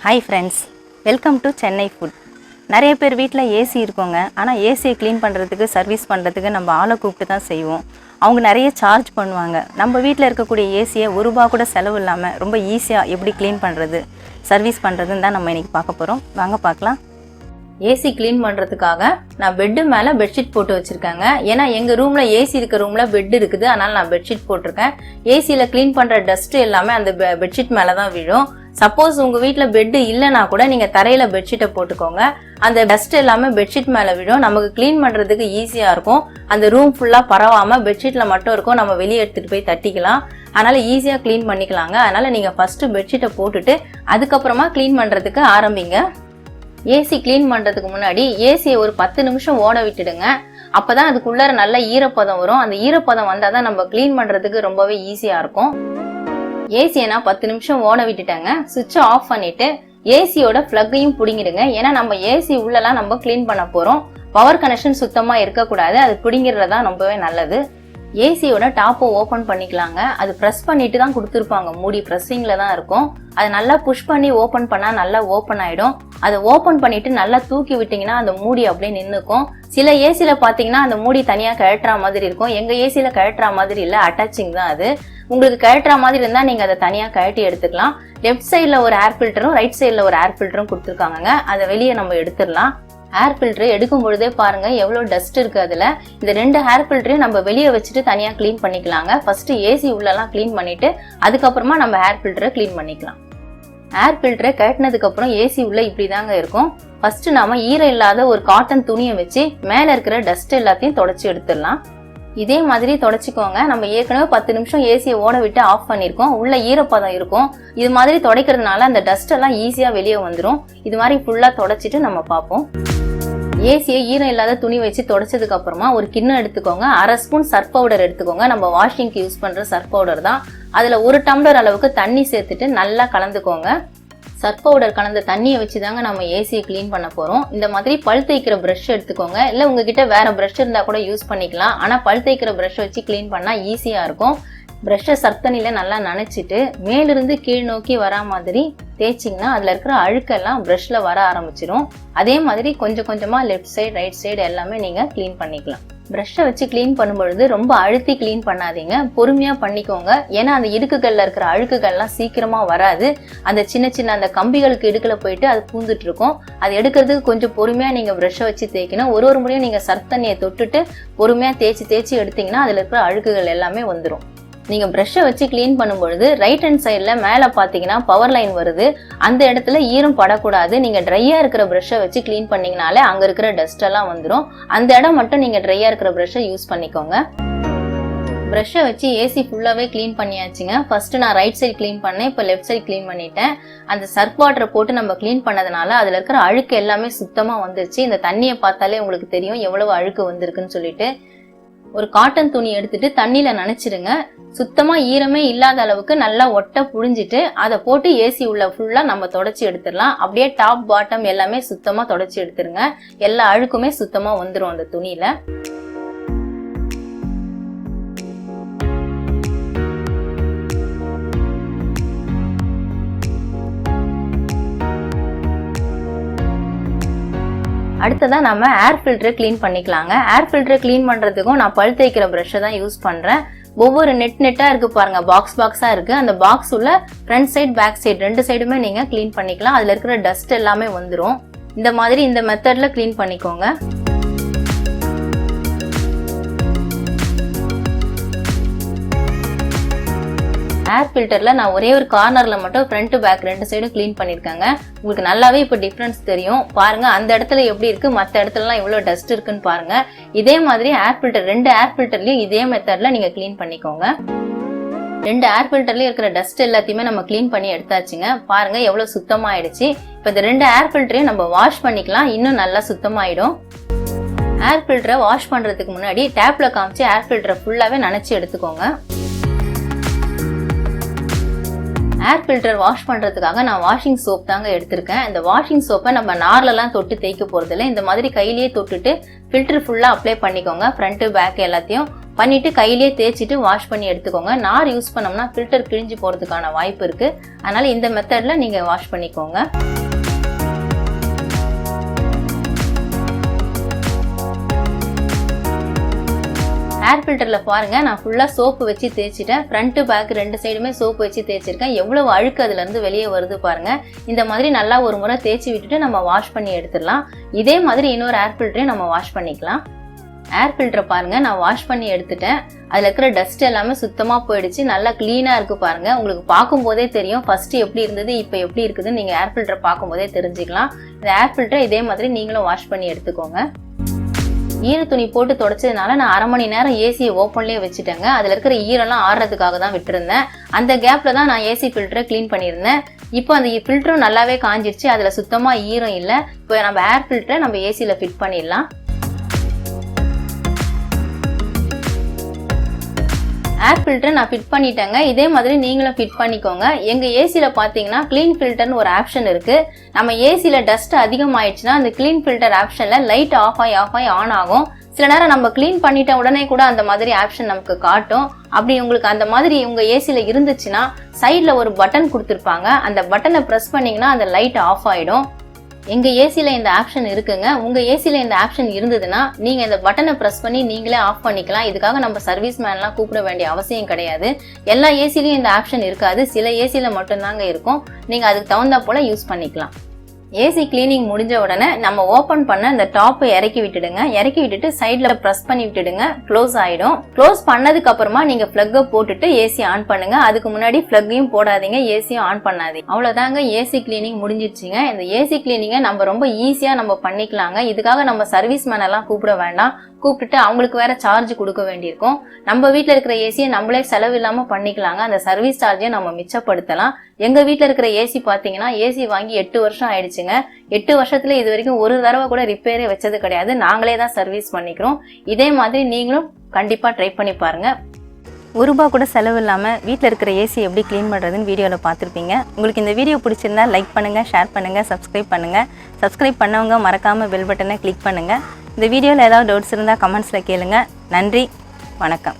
Hi friends, welcome to Chennai Food. நிறைய பேர் வீட்ல ஏசி இருக்குங்க. ஆனா ஏசியை க்ளீன் பண்றதுக்கு சர்வீஸ் பண்றதுக்கு நம்ம ஆளை கூப்பிட்டு தான் செய்வோம். அவங்க நிறைய சார்ஜ் பண்ணுவாங்க. நம்ம வீட்ல இருக்கக்கூடிய ஏசியை ₹1 கூட செலவு இல்லாம ரொம்ப ஈஸியா எப்படி க்ளீன் பண்றது, சர்வீஸ் பண்றதுன்னு தான் நம்ம இன்னைக்கு பார்க்க போறோம். வாங்க பார்க்கலாம். ஏசி க்ளீன் பண்றதுக்காக நான் பெட் மேல பெட்ஷீட் போட்டு வச்சிருக்கேங்க. ஏன்னா எங்க ரூம்ல ஏசி இருக்க ரூம்ல பெட் இருக்குது. அதனால நான் பெட்ஷீட் போட்டிருக்கேன். ஏசில க்ளீன் பண்ற டஸ்ட் எல்லாமே அந்த பெட்ஷீட் மேல தான் விழும். சப்போஸ் உங்க வீட்ல பெட் இல்லனா கூட நீங்க தரையில பெட்ஷீட்டை போட்டுக்கோங்க. அந்த டஸ்ட் எல்லாமே பெட்ஷீட் மேல விழும். நமக்கு க்ளீன் பண்றதுக்கு ஈஸியா இருக்கும். அந்த ரூம் ஃபுல்லா பரவாம பெட்ஷீட்ல மட்டும் இருக்கும். நம்ம வெளியே எடுத்துட்டு போய் தட்டிக்கலாம். அதனால ஈஸியா க்ளீன் பண்ணிக்கலாங்க. அதனால நீங்க ஃபர்ஸ்ட் பெட்ஷீட்டை போட்டுட்டு அதுக்கப்புறமா க்ளீன் பண்றதுக்கு ஆரம்பிங்க. ஏசி க்ளீன் பண்றதுக்கு முன்னாடி ஏசியை ஒரு 10 நிமிஷம் ஓட விட்டுடுங்க. அப்பதான் அதுக்குள்ளார நல்ல ஈரப்பதம் வரும். அந்த ஈரப்பதம் வந்தாதான் நம்ம க்ளீன் பண்றதுக்கு ரொம்பவே ஈஸியா இருக்கும். ஏசியை நான் 10 நிமிஷம் ஓட விட்டுட்டேங்க. சுவிட்சை ஆஃப் பண்ணிட்டு ஏசியோட பிளக்கையும் பிடிங்கிடுங்க. ஏன்னா நம்ம ஏசி உள்ளலாம் நம்ம க்ளீன் பண்ண போறோம். பவர் கனெக்ஷன் சுத்தமா இருக்கக்கூடாது. அது பிடிங்கிறதா ரொம்பவே நல்லது. ஏசியோட டாப்பை ஓபன் பண்ணிக்கலாங்க. அது ப்ரெஸ் பண்ணிட்டு தான் கொடுத்துருப்பாங்க. மூடி ப்ரெஸ்ஸிங்ல தான் இருக்கும். அதை நல்லா புஷ் பண்ணி ஓபன் பண்ணா நல்லா ஓபன் ஆயிடும். அதை ஓபன் பண்ணிட்டு நல்லா தூக்கி விட்டீங்கன்னா அந்த மூடி அப்படியே நின்னுக்கும். சில ஏசில பாத்தீங்கன்னா அந்த மூடி தனியா கழட்டுற மாதிரி இருக்கும். எங்க ஏசில கழட்டுற மாதிரி இல்ல, அட்டாச்சிங் தான் அது. உங்களுக்கு கழட்டுற மாதிரி இருந்தா நீங்க அதை தனியா கழட்டி எடுத்துக்கலாம். லெஃப்ட் சைட்ல ஒரு ஏர் ஃபில்டரும் ரைட் சைட்ல ஒரு ஏர் ஃபில்டரும் கொடுத்துருக்காங்க. அதை வெளியே நம்ம எடுத்துடலாம். ஏர் ஃபில்டர் எடுக்கும் பொழுதே பாருங்க எவ்வளவு டஸ்ட் இருக்கு அதுல. இந்த 2 ஏர் ஃபில்டரையும் நம்ம வெளியே வச்சுட்டு தனியா கிளீன் பண்ணிக்கலாங்க. ஃபர்ஸ்ட் ஏசி உள்ளலாம் கிளீன் பண்ணிட்டு அதுக்கப்புறமா நம்ம ஏர் ஃபில்டரை கிளீன் பண்ணிக்கலாம். ஏர் ஃபில்டரை கட்டினதுக்கு அப்புறம் ஏசி உள்ள இப்படிதாங்க இருக்கும். ஃபர்ஸ்ட் நாம ஈரம் இல்லாத ஒரு காட்டன் துணியை வச்சு மேல இருக்கிற டஸ்ட் எல்லாத்தையும் தொடச்சி எடுத்துடலாம். இதே மாதிரி தொடச்சிக்கோங்க. நம்ம ஏற்கனவே 10 நிமிஷம் ஏசியை ஓட விட்டு ஆஃப் பண்ணிருக்கோம். உள்ள ஈரப்பதம் இருக்கும். இது மாதிரி துடைக்கிறதுனால அந்த டஸ்ட் எல்லாம் ஈஸியா வெளியே வந்துடும். இது மாதிரி ஃபுல்லா தொடச்சிட்டு நம்ம பார்ப்போம். ஏசியை ஈரம் இல்லாத துணி வச்சு தொடச்சதுக்கு அப்புறமா ஒரு கிண்ணம் எடுத்துக்கோங்க. 1/2 ஸ்பூன் சர்ஃப் பவுடர் எடுத்துக்கோங்க. நம்ம வாஷிங்க்கு யூஸ் பண்ற சர்ஃப் பவுடர் தான். அதுல 1 டம்ளர் அளவுக்கு தண்ணி சேர்த்துட்டு நல்லா கலந்துக்கோங்க. சர்ஃப் பவுடர் கலந்த தண்ணியை வச்சுதாங்க நம்ம ஏசியை கிளீன் பண்ண போறோம். இந்த மாதிரி பல் தேய்க்கிற பிரஷ் எடுத்துக்கோங்க. இல்ல உங்ககிட்ட வேற பிரஷ் இருந்தா கூட யூஸ் பண்ணிக்கலாம். ஆனா பல் தேய்க்கிற பிரஷ் வச்சு கிளீன் பண்ணா ஈஸியா இருக்கும். பிரஷ்ஷை சர்ஃப் தண்ணியில நல்லா நனைச்சிட்டு மேலிருந்து கீழ் நோக்கி வரா மாதிரி தேய்ச்சிங்கன்னா அதுல இருக்கிற அழுக்கெல்லாம் பிரஷ்ல வர ஆரம்பிச்சிடும். அதே மாதிரி கொஞ்சம் கொஞ்சமா லெஃப்ட் சைடு ரைட் சைடு எல்லாமே நீங்க கிளீன் பண்ணிக்கலாம். பிரஷ்ஷை வச்சு கிளீன் பண்ணும்பொழுது ரொம்ப அழுத்தி கிளீன் பண்ணாதீங்க, பொறுமையா பண்ணிக்கோங்க. ஏன்னா அந்த இடுக்குகள்ல இருக்கிற அழுக்குகள்லாம் சீக்கிரமா வராது. அந்த சின்ன சின்ன அந்த கம்பிகளுக்கு இடுக்குல போயிட்டு அது பூந்துட்டு இருக்கும். அது எடுக்கிறதுக்கு கொஞ்சம் பொறுமையா நீங்க பிரஷ்ஷை வச்சு தேய்க்கணும். ஒரு முறையும் நீங்க சர்ஃப் தண்ணியை தொட்டுட்டு பொறுமையா தேய்ச்சி எடுத்தீங்கன்னா அதுல இருக்கிற அழுக்குகள் எல்லாமே வந்துடும். நீங்க பிரஷ்ஷை வச்சு கிளீன் பண்ணும்பொழுது ரைட் ஹேண்ட் சைட்ல மேல பாத்தீங்கன்னா பவர் லைன் வருது. அந்த இடத்துல ஈரம் படக்கூடாது. நீங்க ட்ரையா இருக்கிற பிரஷ்ஷை வச்சு கிளீன் பண்ணீங்கனாலே அங்க இருக்கிற டஸ்ட் எல்லாம் வந்துடும். அந்த இடம் மட்டும் நீங்க ட்ரையா இருக்கிற பிரஷ்ஷை யூஸ் பண்ணிக்கோங்க. பிரஷ்ஷை வச்சு ஏசி ஃபுல்லாவே கிளீன் பண்ணியாச்சுங்க. ஃபர்ஸ்ட் நான் ரைட் சைடு கிளீன் பண்ணேன், இப்போ லெஃப்ட் சைடு கிளீன் பண்ணிட்டேன். அந்த சர்ஃப் வாட்டரை போட்டு நம்ம கிளீன் பண்ணதுனால அதுல இருக்கிற அழுக்கு எல்லாமே சுத்தமா வந்துருச்சு. இந்த தண்ணியை பார்த்தாலே உங்களுக்கு தெரியும் எவ்வளவு அழுக்கு வந்திருக்குன்னு சொல்லிட்டு. ஒரு காட்டன் துணி எடுத்துட்டு தண்ணியில நனைச்சிடுங்க. சுத்தமா ஈரமே இல்லாத அளவுக்கு நல்லா ஒட்ட புழிஞ்சிட்டு அதை போட்டு ஏசி உள்ள ஃபுல்லா நம்ம தொடச்சி எடுத்துடலாம். அப்படியே டாப் பாட்டம் எல்லாமே சுத்தமா தொடச்சி எடுத்துருங்க. எல்லா அழுக்குமே சுத்தமா வந்துடும் அந்த துணியில. அடுத்ததா நம்ம ஏர் ஃபில்டரை கிளீன் பண்ணிக்கலாங்க. ஏர் ஃபில்டரை கிளீன் பண்றதுக்கும் நான் பல் தேய்க்கிற பிரஷ்ஷை தான் யூஸ் பண்றேன். ஒவ்வொரு நெட்டா இருக்கு பாருங்க, பாக்ஸா இருக்கு. அந்த பாக்ஸ் உள்ள ஃப்ரண்ட் சைடு பேக் சைடு 2 சைடுமே நீங்க கிளீன் பண்ணிக்கலாம். அதுல இருக்கிற டஸ்ட் எல்லாமே வந்துடும். இந்த மாதிரி இந்த மெத்தட்ல கிளீன் பண்ணிக்கோங்க. ஏர் ஃபில்டர்ல நான் ஒரே ஒரு கார்னர்ல மட்டும் ஃப்ரண்ட் பேக் 2 சைடும் கிளீன் பண்ணிருக்கேங்க. உங்களுக்கு நல்லாவே இப்போ டிஃபரன்ஸ் தெரியும். பாருங்க அந்த இடத்துல எப்படி இருக்கு, மற்ற இடத்துலலாம் எவ்வளவு டஸ்ட் இருக்குன்னு பாருங்க. இதே மாதிரி ஏர் ஃபில்டர் 2 ஏர் ஃபில்டர்லயும் இதே மெத்தட்ல நீங்க கிளீன் பண்ணிக்கோங்க. 2 ஏர் ஃபில்டர்லயும் இருக்கிற டஸ்ட் எல்லாத்தையுமே நம்ம கிளீன் பண்ணி எடுத்தாச்சுங்க. பாருங்க எவ்வளவு சுத்தமாயிடுச்சு. இப்போ இந்த 2 ஏர் ஃபில்டரையும் நம்ம வாஷ் பண்ணிக்கலாம். இன்னும் நல்லா சுத்தமாயிடும். ஏர் ஃபில்டரை வாஷ் பண்றதுக்கு முன்னாடி டேப்ல காமிச்சு ஏர் ஃபில்டரை ஃபுல்லாவே நனைச்சு எடுத்துக்கோங்க. ஏர் ஃபில்டர் வாஷ் பண்றதுக்காக நான் வாஷிங் சோப் தாங்க எடுத்திருக்கேன். இந்த வாஷிங் சோப்பை நம்ம நார்லலாம் தொட்டு தேய்க்க போறதில்ல. இந்த மாதிரி கையிலேயே தொட்டுட்டு ஃபில்டர் ஃபுல்லா அப்ளை பண்ணிக்கோங்க. ஃப்ரண்ட் பேக் எல்லாத்தையும் பண்ணிட்டு கையிலேயே தேய்ச்சிட்டு வாஷ் பண்ணி எடுத்துக்கோங்க. நார் யூஸ் பண்ணோம்னா ஃபில்டர் கிழிஞ்சு போகிறதுக்கான வாய்ப்பு இருக்குது. அதனால் இந்த மெத்தடில் நீங்கள் வாஷ் பண்ணிக்கோங்க. ஏர் ஃபில்டரில் பாருங்கள், நான் ஃபுல்லாக சோப்பு வச்சு தேய்ச்சிட்டேன். ஃப்ரண்ட்டு பேக் 2 சைடுமே சோப்பு வச்சு தேய்ச்சிருக்கேன். எவ்வளவு அழுக்கு அதுலேருந்து வெளியே வருது பாருங்கள். இந்த மாதிரி நல்லா ஒரு முறை தேய்ச்சி விட்டுட்டு நம்ம வாஷ் பண்ணி எடுத்துடலாம். இதே மாதிரி இன்னொரு ஏர் ஃபில்டரையும் நம்ம வாஷ் பண்ணிக்கலாம். ஏர் ஃபில்டரை பாருங்கள், நான் வாஷ் பண்ணி எடுத்துட்டேன். அதில் இருக்கிற டஸ்ட் எல்லாமே சுத்தமாக போயிடுச்சு. நல்லா க்ளீனாக இருக்குது பாருங்கள். உங்களுக்கு பார்க்கும்போதே தெரியும் ஃபஸ்ட்டு எப்படி இருந்தது இப்போ எப்படி இருக்குதுன்னு நீங்கள் ஏர் ஃபில்டரை பார்க்கும்போதே தெரிஞ்சுக்கலாம். இந்த ஏர் ஃபில்டரை இதே மாதிரி நீங்களும் வாஷ் பண்ணி எடுத்துக்கோங்க. ஈர துணி போட்டு தொடச்சதுனால நான் 1/2 மணி நேரம் ஏசியை ஓப்பன்லேயே வச்சுட்டேங்க. அதில் இருக்கிற ஈரெல்லாம் ஆறுறதுக்காக தான் விட்டுருந்தேன். அந்த கேப்பில் தான் நான் ஏசி ஃபில்டரை க்ளீன் பண்ணியிருந்தேன். இப்போ அந்த ஃபில்டரும் நல்லாவே காஞ்சிடுச்சு. அதில் சுத்தமாக ஈரம் இல்லை. இப்போ நம்ம ஏர் ஃபில்டரை நம்ம ஏசியில் ஃபிட் பண்ணிடலாம். ஏர் ஃபில்டர் நான் ஃபிட் பண்ணிட்டேங்க. இதே மாதிரி நீங்களும் ஃபிட் பண்ணிக்கோங்க. எங்கள் ஏசியில் பார்த்தீங்கன்னா க்ளீன் ஃபில்டர்னு ஒரு ஆப்ஷன் இருக்குது. நம்ம ஏசியில் டஸ்ட் அதிகமாகிடுச்சுன்னா அந்த க்ளீன் ஃபில்டர் ஆப்ஷனில் லைட் ஆஃப் ஆகி ஆன் ஆகும். சில நேரம் நம்ம க்ளீன் பண்ணிட்ட உடனே கூட அந்த மாதிரி ஆப்ஷன் நமக்கு காட்டும். அப்படி உங்களுக்கு அந்த மாதிரி உங்கள் ஏசியில் இருந்துச்சுன்னா சைடில் ஒரு பட்டன் கொடுத்துருப்பாங்க. அந்த பட்டனை ப்ரெஸ் பண்ணிங்கன்னா அந்த லைட் ஆஃப் ஆகிடும். எங்கள் ஏசியில் இந்த ஆப்ஷன் இருக்குங்க. உங்கள் ஏசியில் இந்த ஆப்ஷன் இருந்ததுன்னா நீங்கள் இந்த பட்டனை ப்ரெஸ் பண்ணி நீங்களே ஆஃப் பண்ணிக்கலாம். இதுக்காக நம்ம சர்வீஸ் மேன்லாம் கூப்பிட வேண்டிய அவசியம் கிடையாது. எல்லா ஏசிலையும் இந்த ஆப்ஷன் இருக்காது. சில ஏசியில் மட்டும்தாங்க இருக்கும். நீங்கள் அதுக்கு தகுந்தா போல் யூஸ் பண்ணிக்கலாம். ஏசி கிளீனிங் முடிஞ்ச உடனே நம்ம ஓப்பன் பண்ண இந்த டாப்பை இறக்கி விட்டுடுங்க. இறக்கி விட்டுட்டு சைடில் ப்ரெஸ் பண்ணி விட்டுடுங்க. க்ளோஸ் ஆகிடும். க்ளோஸ் பண்ணதுக்கு அப்புறமா நீங்கள் ஃப்ளக்கை போட்டுட்டு ஏசி ஆன் பண்ணுங்க. அதுக்கு முன்னாடி ஃப்ளக்கையும் போடாதீங்க, ஏசியும் ஆன் பண்ணாதீங்க. அவ்வளோதாங்க, ஏசி கிளீனிங் முடிஞ்சிடுச்சுங்க. இந்த ஏசி கிளீனிங்கை நம்ம ரொம்ப ஈஸியாக நம்ம பண்ணிக்கலாங்க. இதுக்காக நம்ம சர்வீஸ் மேனெல்லாம் கூப்பிட வேண்டாம். கூப்பிட்டுட்டு அவங்களுக்கு வேற சார்ஜ் கொடுக்க வேண்டியிருக்கும். நம்ம வீட்டில் இருக்கிற ஏசியை நம்மளே செலவு இல்லாமல் பண்ணிக்கலாங்க. அந்த சர்வீஸ் சார்ஜை நம்ம மிச்சப்படுத்தலாம். எங்கள் வீட்டில் இருக்கிற ஏசி பார்த்தீங்கன்னா ஏசி வாங்கி 8 வருஷம் ஆயிடுச்சுங்க. 8 வருஷத்துல இது வரைக்கும் ஒரு தடவை கூட ரிப்பேரே வச்சது கிடையாது. நாங்களே தான் சர்வீஸ் பண்ணிக்கிறோம். இதே மாதிரி நீங்களும் கண்டிப்பாக ட்ரை பண்ணி பாருங்க. ₹1 கூட செலவு இல்லாமல் வீட்டில் இருக்கிற ஏசி எப்படி க்ளீன் பண்ணுறதுன்னு வீடியோவில் பார்த்துருப்பீங்க. உங்களுக்கு இந்த வீடியோ பிடிச்சிருந்தா லைக் பண்ணுங்கள், ஷேர் பண்ணுங்கள், சப்ஸ்கிரைப் பண்ணுங்கள். சப்ஸ்கிரைப் பண்ணவங்க மறக்காமல் பெல் பட்டனை கிளிக் பண்ணுங்கள். இந்த வீடியோவில் ஏதாவது டவுட்ஸ் இருந்தால் கமெண்ட்ஸில் கேளுங்க. நன்றி, வணக்கம்.